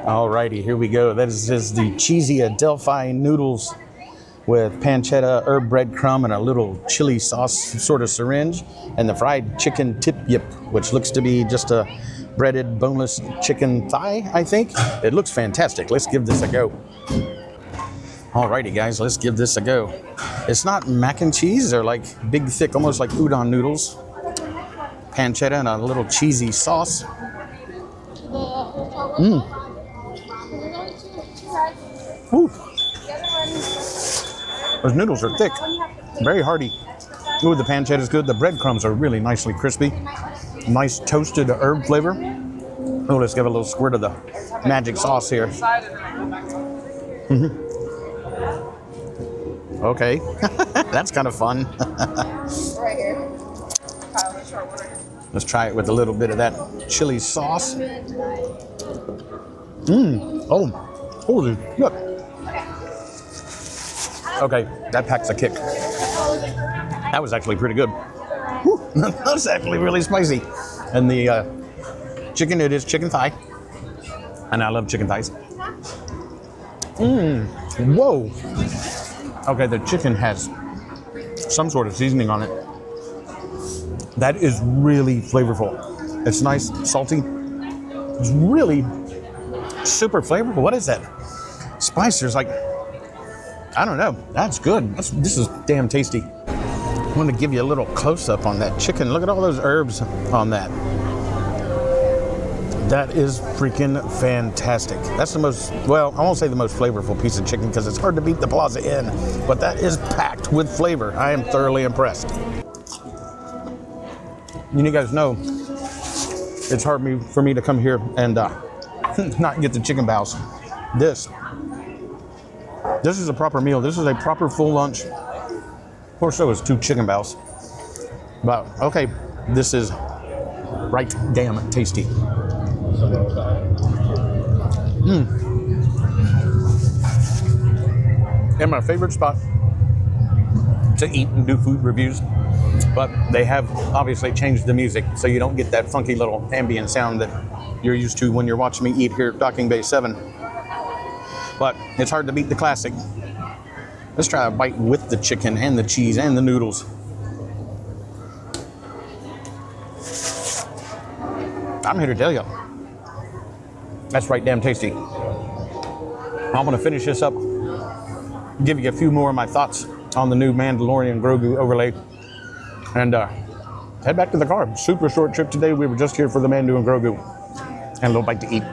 Alrighty, here we go. That is just the cheesy Adelphi noodles with pancetta, herb breadcrumb, and a little chili sauce sort of syringe, and the fried chicken tip yip, which looks to be just a breaded boneless chicken thigh, I think. It looks fantastic. Let's give this a go. Alrighty, guys, let's give this a go. It's not mac and cheese. They're like big, thick, almost like udon noodles. Pancetta and a little cheesy sauce. Woo. Those noodles are thick, very hearty. Ooh, the pancetta is good. The breadcrumbs are really nicely crispy. Nice toasted herb flavor. Oh, let's give a little squirt of the magic sauce here. Okay, that's kind of fun. Right here. Let's try it with a little bit of that chili sauce. Oh, holy look. Okay, that packs a kick. That was actually pretty good. Whew, that was actually really spicy. And the chicken, it is chicken thigh. And I love chicken thighs. Whoa. Okay, the chicken has some sort of seasoning on it. That is really flavorful. It's nice, salty. It's really super flavorful. What is that? Spice, there's like, I don't know. That's good. This is damn tasty. I want to give you a little close-up on that chicken. Look at all those herbs on that. That is freaking fantastic. That's the most, well, I won't say the most flavorful piece of chicken because it's hard to beat the Plaza Inn, but that is packed with flavor. I am thoroughly impressed. You guys know it's hard for me to come here and not get the chicken bows. This is a proper meal. This is a proper full lunch. Of course, so is 2 chicken bows. But okay, this is right damn tasty. And my favorite spot to eat and do food reviews, but they have obviously changed the music so you don't get that funky little ambient sound that you're used to when you're watching me eat here at Docking Bay 7. But it's hard to beat the classic. Let's try a bite with the chicken and the cheese and the noodles. I'm here to tell you, that's right damn tasty. I'm gonna finish this up, give you a few more of my thoughts on the new Mandalorian Grogu overlay, and head back to the car. Super short trip today. We were just here for the Mandu and Grogu, and a little bite to eat.